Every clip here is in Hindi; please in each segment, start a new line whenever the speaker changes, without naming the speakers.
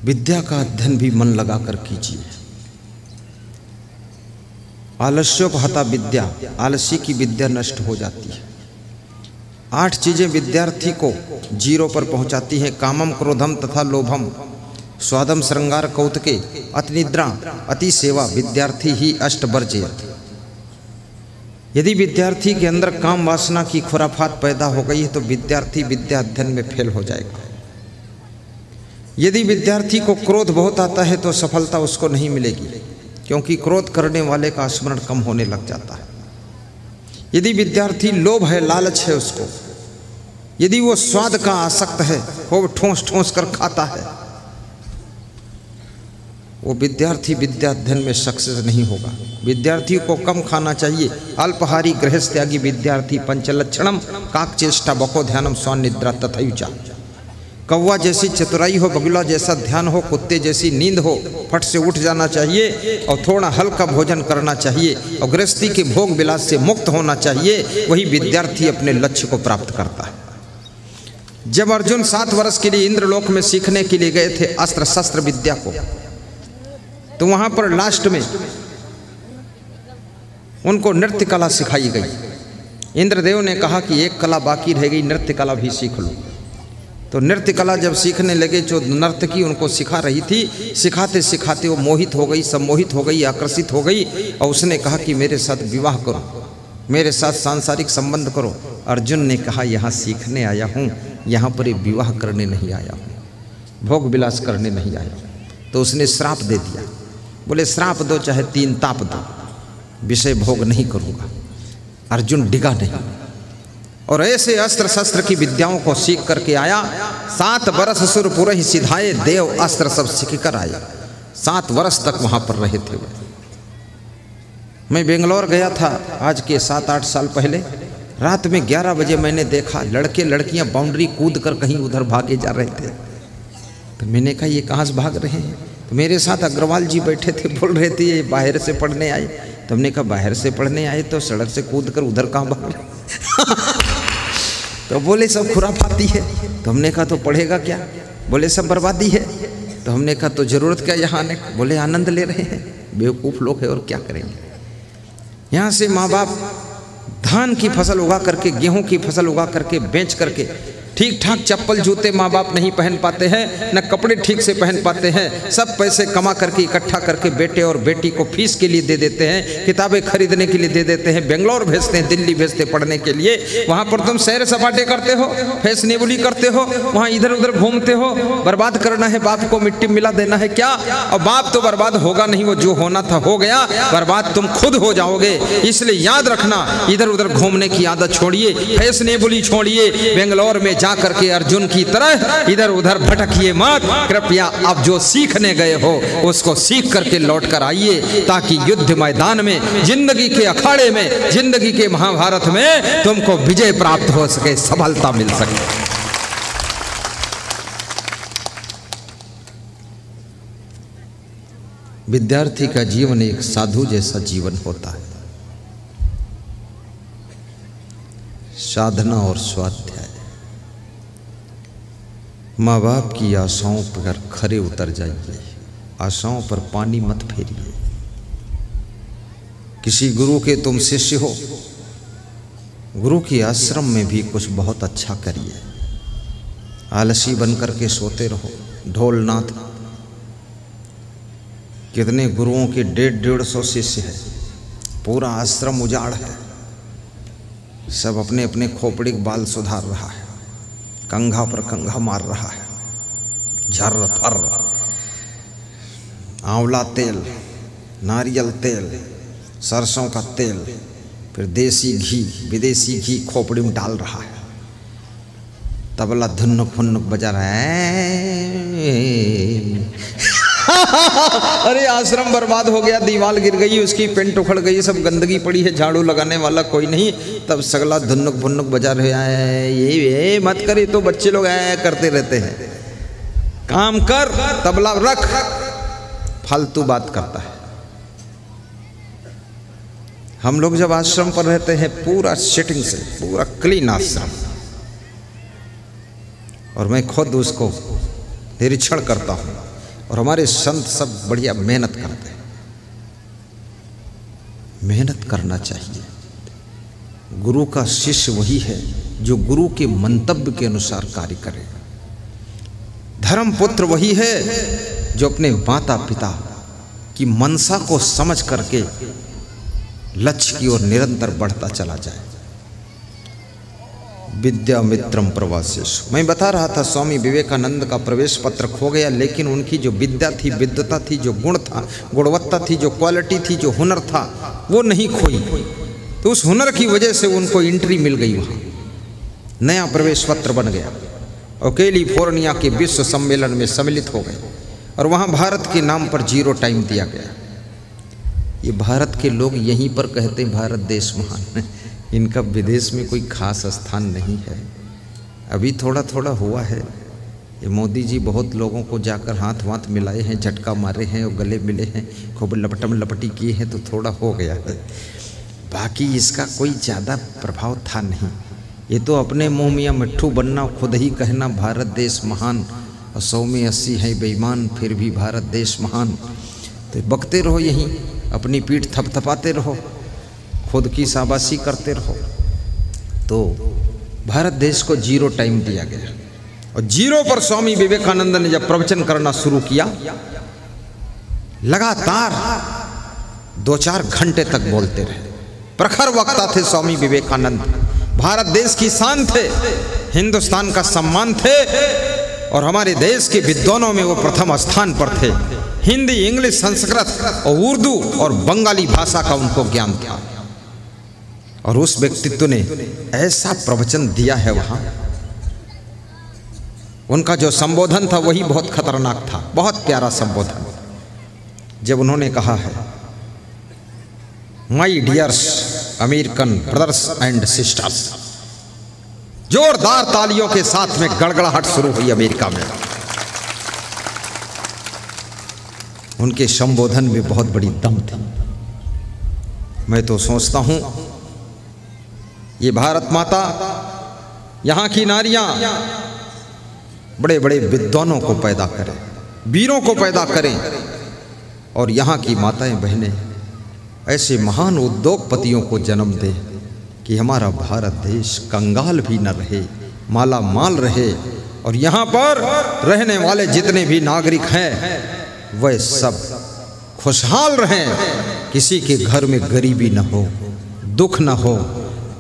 विद्या का अध्ययन भी मन लगाकर कीजिए। आलस्योपहता विद्या, आलसी की विद्या नष्ट हो जाती है। 8 चीजें विद्यार्थी को जीरो पर पहुंचाती हैं। कामम, क्रोधम तथा लोभम, स्वादम, श्रृंगार, कौतुके, अति निद्रा, अति सेवा, विद्यार्थी ही अष्टवर्जयत। यदि विद्यार्थी के अंदर काम वासना की खुराफात पैदा हो गई है तो विद्यार्थी विद्या अध्ययन में फेल हो जाएगा। यदि विद्यार्थी को क्रोध बहुत आता है तो सफलता उसको नहीं मिलेगी, क्योंकि क्रोध करने वाले का स्मरण कम होने लग जाता है। यदि विद्यार्थी लोभ है, लालच है उसको, यदि वो स्वाद का आसक्त है, वो ठोंस ठोंस कर खाता है, वो विद्यार्थी विद्या अध्ययन में सक्सेस नहीं होगा। विद्यार्थी को कम खाना चाहिए। अल्पहारी गृहस्थ त्यागी विद्यार्थी पंचलक्षणम काक चेष्टा बको ध्यानम स्वानिद्रा तथयुचा। कौवा जैसी चतुराई हो, बगुला जैसा ध्यान हो, कुत्ते जैसी नींद हो, फट से उठ जाना चाहिए और थोड़ा हल्का भोजन करना चाहिए और गृहस्थी के भोग विलास से मुक्त होना चाहिए। वही विद्यार्थी अपने लक्ष्य को प्राप्त करता है। जब अर्जुन 7 वर्ष के लिए इंद्रलोक में सीखने के लिए गए थे अस्त्र शस्त्र विद्या को, तो वहां पर लास्ट में उनको नृत्य कला सिखाई गई। इंद्रदेव ने कहा कि एक कला बाकी रह गई, नृत्य कला भी सीख लो। तो नृत्य कला जब सीखने लगे, जो नर्तकी उनको सिखा रही थी, सिखाते सिखाते वो मोहित हो गई, सम्मोहित हो गई, आकर्षित हो गई और उसने कहा कि मेरे साथ विवाह करो, मेरे साथ सांसारिक संबंध करो। अर्जुन ने कहा यहाँ सीखने आया हूँ, यहाँ पर विवाह करने नहीं आया हूँ, भोग विलास करने नहीं आया हूँ। तो उसने श्राप दे दिया। बोले श्राप दो चाहे 3 ताप दो, विषय भोग नहीं करूँगा। अर्जुन डिगा नहीं और ऐसे अस्त्र शस्त्र की विद्याओं को सीख करके आया। 7 वर्ष सुरपुर ही सिधाए, देव अस्त्र सब सीख कर आया। 7 वर्ष तक वहाँ पर रहे थे। मैं बेंगलोर गया था आज के 7-8 साल पहले। रात में 11 बजे मैंने देखा लड़के लड़कियाँ बाउंड्री कूद कर कहीं उधर भागे जा रहे थे। तो मैंने कहा ये कहाँ से भाग रहे हैं? तो मेरे साथ अग्रवाल जी बैठे थे, बोल रहे थे ये बाहर से पढ़ने आए। तो हमने कहा बाहर से पढ़ने आए तो सड़क से कूद कर उधर कहाँ भाग रहे? तो बोले सब खुराफाती है। तो हमने कहा तो पढ़ेगा क्या? बोले सब बर्बादी है। तो हमने कहा तो ज़रूरत क्या यहाँ आने? बोले आनंद ले रहे हैं, बेवकूफ़ लोग हैं और क्या करेंगे। यहाँ से माँ बाप धान की फसल उगा करके, गेहूं की फसल उगा करके, बेच करके ठीक ठाक चप्पल जूते माँ बाप नहीं पहन पाते हैं, न कपड़े ठीक से पहन पाते हैं। सब पैसे कमा करके इकट्ठा करके बेटे और बेटी को फीस के लिए दे देते हैं, किताबें खरीदने के लिए दे देते हैं, बेंगलोर भेजते हैं, दिल्ली भेजते पढ़ने के लिए। वहाँ पर तुम सैर सपाटे करते हो, फैशनेबली करते हो, वहाँ इधर उधर घूमते हो। बर्बाद करना है बाप को, मिट्टी मिला देना है क्या? और बाप तो बर्बाद होगा नहीं, वो जो होना था हो गया, बर्बाद तुम खुद हो जाओगे। इसलिए याद रखना, इधर उधर घूमने की आदत छोड़िए, फैशनेबली छोड़िए। बेंगलोर में करके अर्जुन की तरह इधर उधर भटकिए मत। कृपया अब जो सीखने गए हो उसको सीख करके लौट कर आइए, ताकि युद्ध मैदान में, जिंदगी के अखाड़े में, जिंदगी के महाभारत में तुमको विजय प्राप्त हो सके, सफलता मिल सके। विद्यार्थी का जीवन एक साधु जैसा जीवन होता है। साधना और स्वाध्याय। माँ बाप की आशाओं पर खरे उतर जाइए, आशाओं पर पानी मत फेरिए। किसी गुरु के तुम शिष्य हो, गुरु के आश्रम में भी कुछ बहुत अच्छा करिए। आलसी बन करके सोते रहो। ढोलनाथ कितने गुरुओं के 150-150 शिष्य हैं, पूरा आश्रम उजाड़ है, सब अपने अपने खोपड़ी के बाल सुधार रहा है, कंघा पर कंघा मार रहा है, झर्र फर, आंवला तेल, नारियल तेल, सरसों का तेल, फिर देसी घी, विदेशी घी खोपड़ी में डाल रहा है। तबला धुनुक फुनुक बजा रहा है। अरे आश्रम बर्बाद हो गया, दीवार गिर गई, उसकी पेंट उखड़ गई, सब गंदगी पड़ी है, झाड़ू लगाने वाला कोई नहीं। तब सगला धुनुक भुनुक बजा रहे हैं। ये मत करे तो बच्चे लोग करते रहते हैं। काम कर, तबला रख, फालतू बात करता है। हम लोग जब आश्रम पर रहते हैं पूरा सेटिंग से, पूरा क्लीन आश्रम, और मैं खुद उसको निरीक्षण करता हूँ। और हमारे संत सब बढ़िया मेहनत करते हैं। मेहनत करना चाहिए। गुरु का शिष्य वही है जो गुरु के मंतव्य के अनुसार कार्य करे। धर्म पुत्र वही है जो अपने माता पिता की मनसा को समझ करके लक्ष्य की ओर निरंतर बढ़ता चला जाए। विद्या मित्रम प्रवासेषु। मैं बता रहा था स्वामी विवेकानंद का प्रवेश पत्र खो गया, लेकिन उनकी जो विद्या थी, विद्वता थी, जो गुण था, गुणवत्ता थी, जो क्वालिटी थी, जो हुनर था, वो नहीं खोई। तो उस हुनर की वजह से उनको एंट्री मिल गई, वहाँ नया प्रवेश पत्र बन गया और कैलिफोर्निया के विश्व सम्मेलन में सम्मिलित हो गए और वहाँ भारत के नाम पर 0 टाइम दिया गया। ये भारत के लोग यहीं पर कहते हैं भारत देश महान, इनका विदेश में कोई खास स्थान नहीं है। अभी थोड़ा थोड़ा हुआ है। ये मोदी जी बहुत लोगों को जाकर हाथ वाथ मिलाए हैं, झटका मारे हैं और गले मिले हैं, खूब लपटम लपटी किए हैं, तो थोड़ा हो गया है। बाकी इसका कोई ज़्यादा प्रभाव था नहीं। ये तो अपने मुँह मियाँ मिट्ठू बनना, खुद ही कहना भारत देश महान, और 100 में 80 है बेईमान, फिर भी भारत देश महान। तो बकते रहो, यहीं अपनी पीठ थपथपाते रहो, खुद की शाबाशी करते रहो। तो भारत देश को 0 टाइम दिया गया और 0 पर स्वामी विवेकानंद ने जब प्रवचन करना शुरू किया, लगातार 2-4 घंटे तक बोलते रहे। प्रखर वक्ता थे स्वामी विवेकानंद, भारत देश की शान थे, हिंदुस्तान का सम्मान थे और हमारे देश के विद्वानों में वो प्रथम स्थान पर थे। हिंदी, इंग्लिश, संस्कृत और उर्दू और बंगाली भाषा का उनको ज्ञान था और उस व्यक्तित्व ने ऐसा प्रवचन दिया है वहाँ। उनका जो संबोधन था वही बहुत खतरनाक था, बहुत प्यारा संबोधन। जब उन्होंने कहा है, my dears American brothers and sisters, जोरदार तालियों के साथ में गड़गड़ाहट शुरू हुई अमेरिका में। उनके संबोधन में बहुत बड़ी दम थी। मैं तो सोचता हूं ये भारत माता, यहाँ की नारियां बड़े बड़े विद्वानों को पैदा करें, वीरों को पैदा करें और यहाँ की माताएं बहनें ऐसे महान उद्योगपतियों को जन्म दें कि हमारा भारत देश कंगाल भी न रहे, माला माल रहे और यहाँ पर रहने वाले जितने भी नागरिक हैं वह सब खुशहाल रहें, किसी के घर में गरीबी न हो, दुख न हो,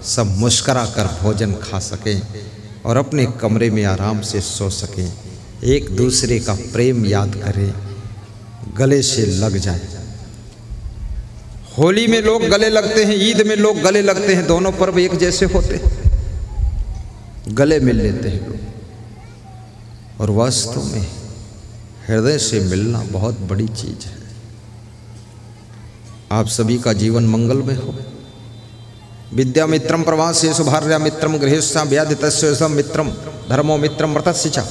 सब मुस्करा कर भोजन खा सकें और अपने कमरे में आराम से सो सकें, एक दूसरे का प्रेम याद करें, गले से लग जाए। होली में लोग गले लगते हैं, ईद में लोग गले लगते हैं, दोनों पर्व एक जैसे होते हैं, गले मिल लेते हैं लोग। और वास्तव में हृदय से मिलना बहुत बड़ी चीज है। आप सभी का जीवन मंगलमय हो। विद्या मित्रम प्रवासेषु भार्या मित्रम गृहेषु व्याधितस्य मित्रम धर्मो मित्रम व्रतस्य च।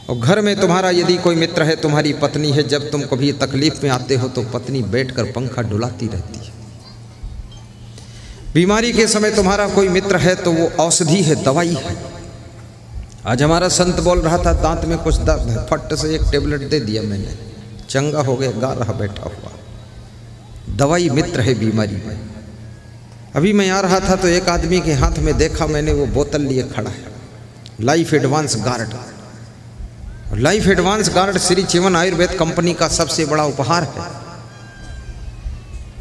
और घर में तुम्हारा यदि कोई मित्र है, तुम्हारी पत्नी है, जब तुम कभी तकलीफ में आते हो तो पत्नी बैठकर पंखा डुलाती रहती है। बीमारी के समय तुम्हारा कोई मित्र है तो वो औषधि है, दवाई है। आज हमारा संत बोल रहा था, दांत में कुछ दर्द है, फट से एक टेबलेट दे दिया मैंने, चंगा हो गया, गा रहा बैठा हुआ। दवाई मित्र है बीमारी में। अभी मैं आ रहा था तो एक आदमी के हाथ में देखा मैंने, वो बोतल लिए खड़ा है, life advance guard. Life advance guard Shri Chyawan Ayurved company का सबसे बड़ा उपहार है।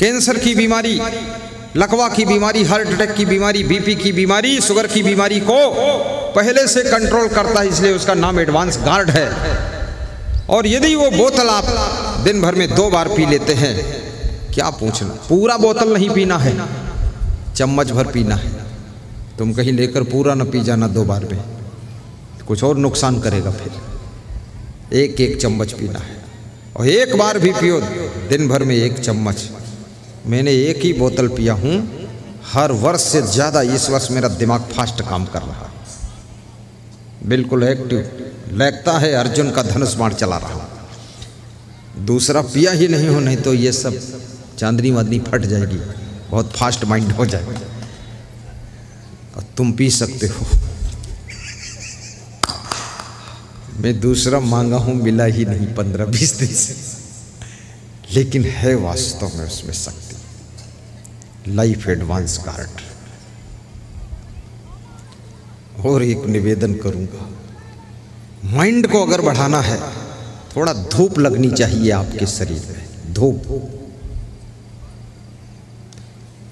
कैंसर की बीमारी, लकवा की बीमारी, हार्ट अटैक की बीमारी, बीपी की बीमारी, शुगर की बीमारी को पहले से कंट्रोल करता है, इसलिए उसका नाम एडवांस गार्ड है। और यदि वो बोतल आप दिन भर में 2 बार पी लेते हैं, क्या पूछना, पूरा बोतल नहीं पीना है, चम्मच भर पीना है। तुम कहीं लेकर पूरा न पी जाना 2 बार में, कुछ और नुकसान करेगा। फिर 1-1 चम्मच पीना है और एक बार भी पियो दिन भर में 1 चम्मच। मैंने 1 ही बोतल पिया हूँ, हर वर्ष से ज़्यादा इस वर्ष मेरा दिमाग फास्ट काम कर रहा, बिल्कुल एक्टिव लगता है, अर्जुन का धनुष बाण चला रहा। दूसरा पिया ही नहीं हो, नहीं तो ये सब चांदनी वादनी फट जाएगी, बहुत फास्ट माइंड हो जाएगा। और तुम पी सकते हो, मैं दूसरा मांगा हूं, मिला ही नहीं 15-20 दिन से, लेकिन है वास्तव में उसमें शक्ति। Life advance card. और एक निवेदन करूंगा, माइंड को अगर बढ़ाना है, थोड़ा धूप लगनी चाहिए आपके शरीर में, धूप।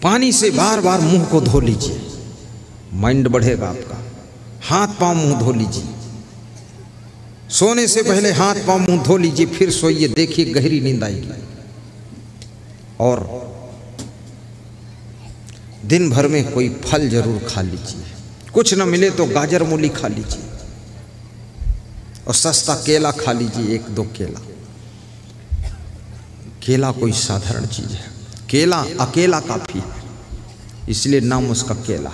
पानी से बार बार मुंह को धो लीजिए, माइंड बढ़ेगा आपका। हाथ पांव मुंह धो लीजिए, सोने से पहले हाथ पांव मुंह धो लीजिए, फिर सोइए, देखिए गहरी नींद आएगी। और दिन भर में कोई फल जरूर खा लीजिए, कुछ न मिले तो गाजर मूली खा लीजिए, और सस्ता केला खा लीजिए, 1-2 केला। केला कोई साधारण चीज है, केला अकेला काफी है, इसलिए नाम उसका केला।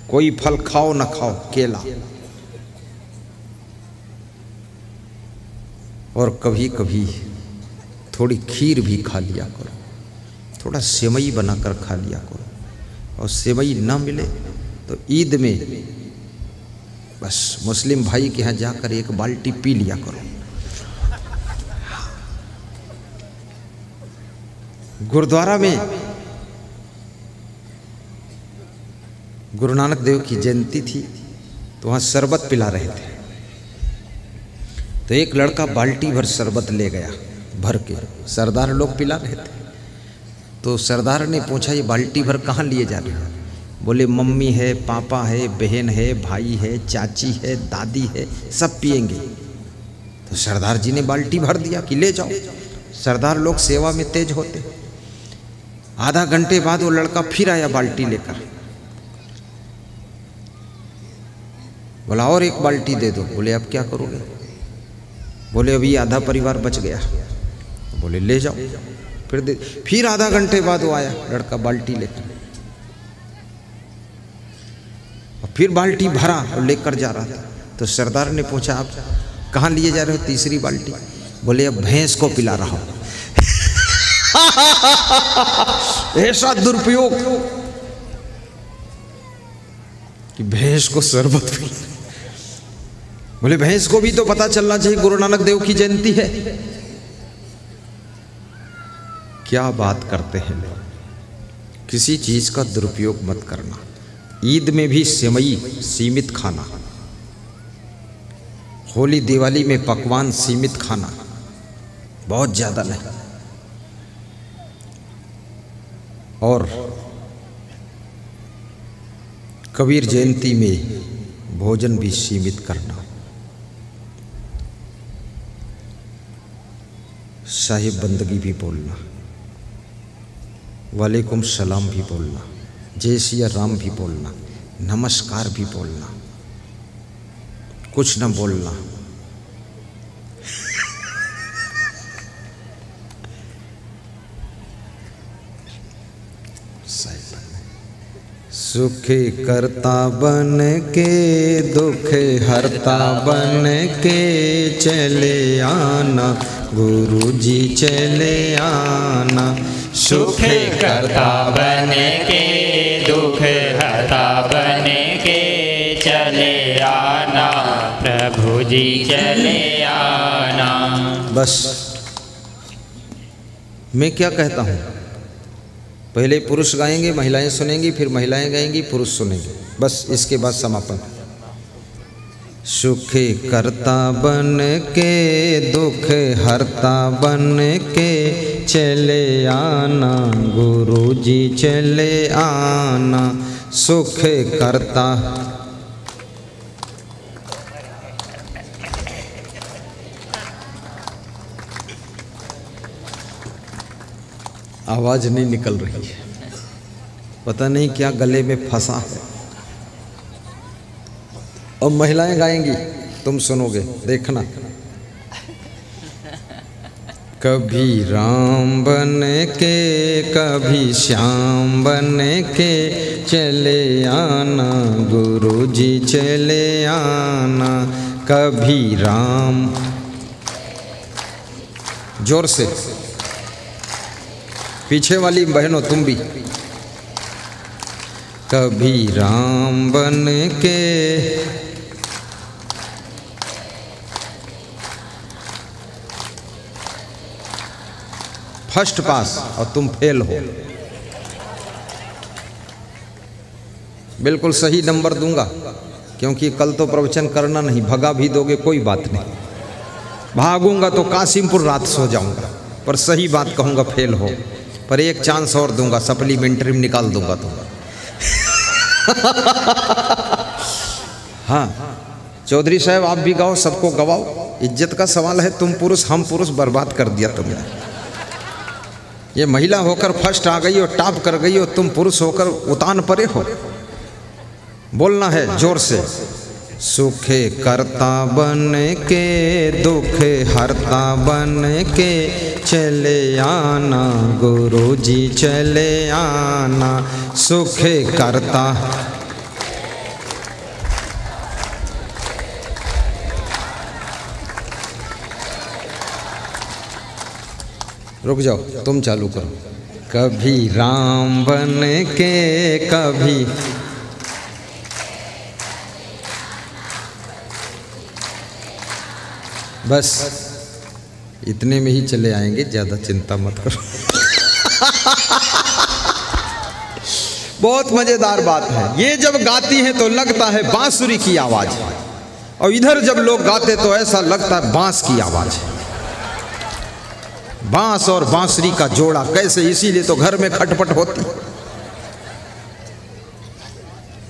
कोई फल खाओ ना खाओ, केला। और कभी कभी थोड़ी खीर भी खा लिया करो, थोड़ा सेवई बनाकर खा लिया करो, और सेवई ना मिले तो ईद में बस मुस्लिम भाई के यहाँ जाकर 1 बाल्टी पी लिया करो। गुरुद्वारा में गुरु नानक देव की जयंती थी, तो वहाँ शरबत पिला रहे थे। तो एक लड़का बाल्टी भर शरबत ले गया भर के, सरदार लोग पिला रहे थे। तो सरदार ने पूछा, ये बाल्टी भर कहाँ लिए जा रहे हैं? बोले मम्मी है, पापा है, बहन है, भाई है, चाची है, दादी है, सब पिएंगे। तो सरदार जी ने बाल्टी भर दिया कि ले जाओ। सरदार लोग सेवा में तेज होते। आधा घंटे बाद वो लड़का फिर आया बाल्टी लेकर, बोला और 1 बाल्टी दे दो। बोले अब क्या करोगे? बोले अभी आधा परिवार बच गया। बोले ले जाओ, फिर दे। फिर आधा घंटे बाद वो आया लड़का बाल्टी लेकर, और फिर बाल्टी भरा और लेकर जा रहा था। तो सरदार ने पूछा, आप कहाँ लिए जा रहे हो तीसरी बाल्टी? बोले अब भैंस को पिला रहा हूं। ऐसा दुरुपयोग कि भैंस को शरबत पिला। बोले भैंस को भी तो पता चलना चाहिए गुरु नानक देव की जयंती है। क्या बात करते हैं लोग। किसी चीज का दुरुपयोग मत करना। ईद में भी सेवई सीमित खाना, होली दिवाली में पकवान सीमित खाना, बहुत ज्यादा नहीं। और कबीर जयंती में भोजन भी सीमित करना। साहिब बंदगी भी बोलना, वालेकुम सलाम भी बोलना, जय सिया राम भी बोलना, नमस्कार भी बोलना, कुछ न बोलना। सुख करता बन के दुख हरता बन के चले आना, गुरु जी चले आना।
सुख करता बन के दुख हरता बन के चले आना, प्रभु जी चले आना।
बस मैं क्या कहता हूँ, पहले पुरुष गाएंगे, महिलाएं सुनेंगी, फिर महिलाएं गाएंगी, पुरुष सुनेंगे, बस इसके बाद समापन। सुख करता बन के दुख हरता बन के चले आना, गुरु जी चले आना। सुख करता, आवाज नहीं निकल रही है, पता नहीं क्या गले में फंसा है। और महिलाएं गाएंगी, तुम सुनोगे, देखना। कभी राम बन के कभी श्याम बन के चले आना, गुरु जी चले आना। कभी राम, जोर से, पीछे वाली बहनों तुम भी। कभी राम बन के फर्स्ट पास और तुम फेल हो। बिल्कुल सही नंबर दूंगा, क्योंकि कल तो प्रवचन करना नहीं, भगा भी दोगे कोई बात नहीं, भागूंगा तो कासिमपुर रात सो जाऊंगा, पर सही बात कहूंगा फेल हो। पर एक चांस और दूंगा, सप्लीमेंट्री में निकाल दूंगा तुम्हें। हाँ चौधरी साहब आप भी गाओ, सबको गवाओ, इज्जत का सवाल है। तुम पुरुष हम पुरुष, बर्बाद कर दिया तुमने। ये महिला होकर फर्स्ट आ गई और टॉप कर गई, और तुम पुरुष होकर उतान परे हो। बोलना है जोर से, सुखे करता बन के दुख हरता बन के चले आना, गुरु जी चले आना, सुखे करता। रुक जाओ, तुम चालू करो। कभी राम बन के कभी, बस इतने में ही चले आएंगे, ज़्यादा चिंता मत करो। बहुत मज़ेदार बात है, ये जब गाती है तो लगता है बांसुरी की आवाज़, और इधर जब लोग गाते तो ऐसा लगता है बांस की आवाज़। बांस और बांसुरी का जोड़ा कैसे, इसीलिए तो घर में खटपट होती।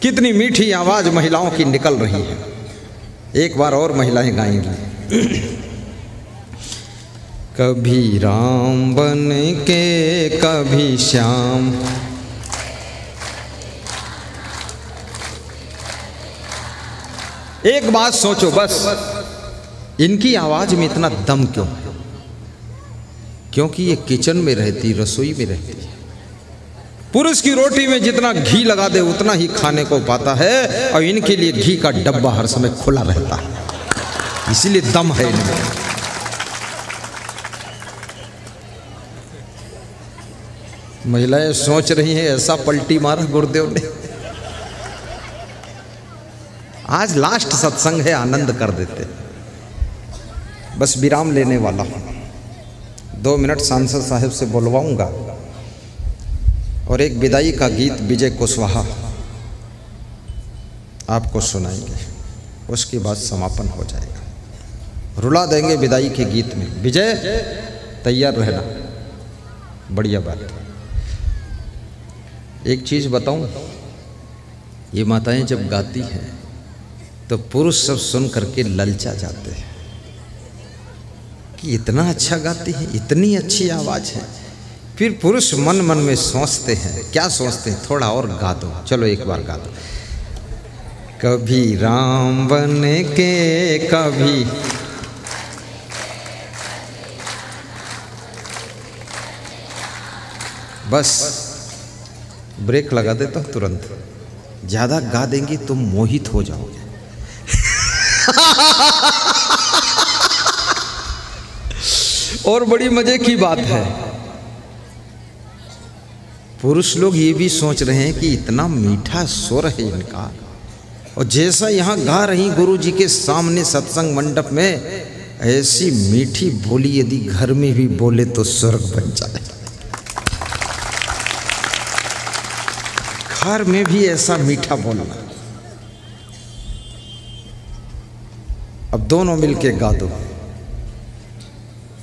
कितनी मीठी आवाज़ महिलाओं की निकल रही है। एक बार और महिलाएं गाएंगी। कभी राम बन के कभी श्याम, एक बात सोचो बस, इनकी आवाज में इतना दम क्यों? क्योंकि ये किचन में रहती, रसोई में रहती है। पुरुष की रोटी में जितना घी लगा दे उतना ही खाने को पाता है, और इनके लिए घी का डब्बा हर समय खुला रहता है, इसीलिए दम है इनमें। महिलाएं सोच रही हैं ऐसा पलटी मारा गुरुदेव ने। आज लास्ट सत्संग है, आनंद कर देते। बस विराम लेने वाला हूं, 2 मिनट सांसद साहब से बोलवाऊंगा, और एक विदाई का गीत विजय कुशवाहा आपको सुनाएंगे, उसके बाद समापन हो जाएगा। रुला देंगे विदाई के गीत में। विजय तैयार रहना, बढ़िया बात। एक चीज़ बताऊं, ये माताएं जब गाती हैं तो पुरुष सब सुन करके ललचा जाते हैं कि इतना अच्छा गाती है, इतनी अच्छी आवाज़ है। फिर पुरुष मन मन में सोचते हैं, क्या सोचते हैं, थोड़ा और गा दो, चलो एक बार गा दो। कभी राम बन के कभी, बस ब्रेक लगा दे तो तुरंत। ज़्यादा गा देंगी तुम मोहित हो जाओगे। और बड़ी मजे की बात है, पुरुष लोग ये भी सोच रहे हैं कि इतना मीठा स्वर है इनका, और जैसा यहाँ गा रही गुरु जी के सामने सत्संग मंडप में, ऐसी मीठी बोली यदि घर में भी बोले तो स्वर्ग बन जाए। घर में भी ऐसा मीठा बोलना। अब दोनों मिलके गा दो।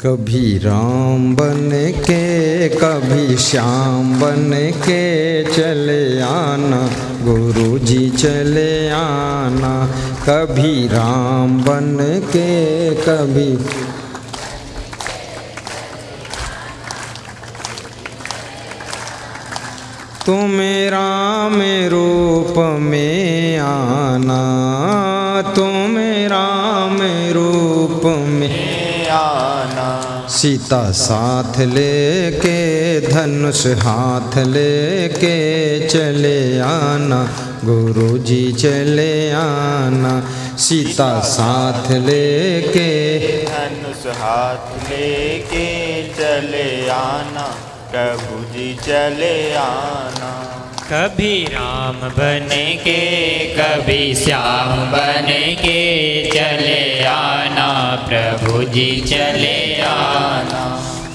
कभी राम बन के कभी श्याम बन के चले आना, गुरु जी चले आना। कभी राम बन के कभी, तुम राम रूप में आना, तुम राम रूप में
आना।
सीता साथ लेके धनुष हाथ लेके चले आना, गुरु जी चले आना। सीता साथ लेके
धनुष हाथ लेके चले आना, प्रभु जी चले आना। कभी राम बने के कभी श्याम बने के चले आना, प्रभु जी चले आना।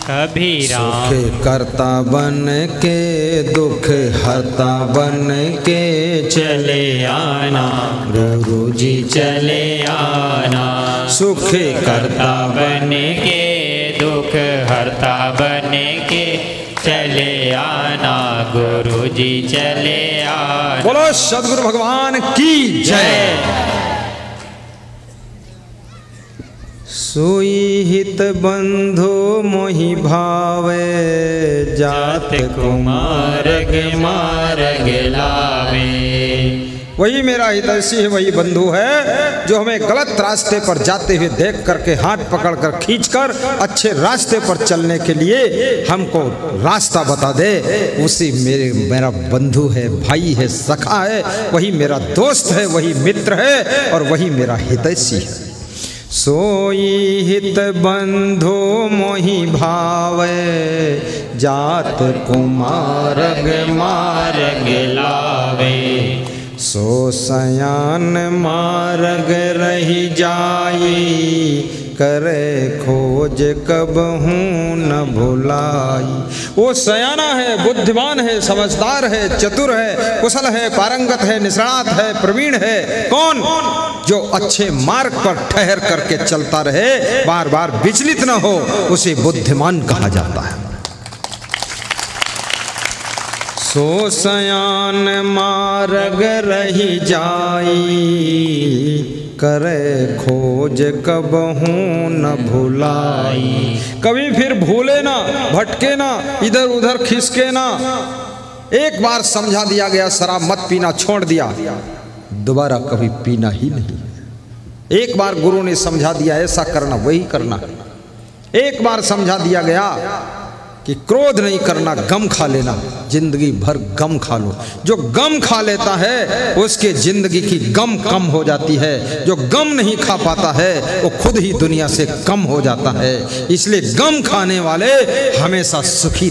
कभी राम
सुख करता बन के दुख हरता बन के
चले आना, गुरु जी चले आना।
सुख
करता बन के दुख हरता बन के चले आना, गुरु जी चले आना।
बोलो सद्गुरु भगवान की जय। सोई हित बंधु मोहि भावे, जात
कुमार मार्ग लावे।
वही मेरा हितैषी है, वही बंधु है जो हमें गलत रास्ते पर जाते हुए देख करके हाथ पकड़कर खींचकर अच्छे रास्ते पर चलने के लिए हमको रास्ता बता दे। उसी मेरा बंधु है, भाई है, सखा है, वही मेरा दोस्त है, वही मित्र है और वही मेरा हितैषी है। सोई हित बंधु मोहि भावे, जात कुमार मार्ग लावे। सो सयान मार्ग रही जाई, करे खोज कब हूँ न भुलाई। वो सयाना है, बुद्धिमान है, समझदार है, चतुर है, कुशल है, पारंगत है, निष्णात है, प्रवीण है। कौन? जो अच्छे मार्ग पर ठहर करके चलता रहे, बार बार विचलित न हो, उसे बुद्धिमान कहा जाता है। सो सयान मार्ग रही जाई, करे खोज कब हूँ न भुलाई। कभी फिर भूले ना, भटके ना, इधर उधर खिसके ना। एक बार समझा दिया गया शराब मत पीना, छोड़ दिया, दोबारा कभी पीना ही नहीं। एक बार गुरु ने समझा दिया ऐसा करना, वही करना। एक बार समझा दिया गया कि क्रोध नहीं करना, गम खा लेना, जिंदगी भर गम खा लो। जो गम खा लेता है उसके जिंदगी की गम कम हो जाती है। जो गम नहीं खा पाता है वो खुद ही दुनिया से कम हो जाता है। इसलिए गम खाने वाले हमेशा सुखी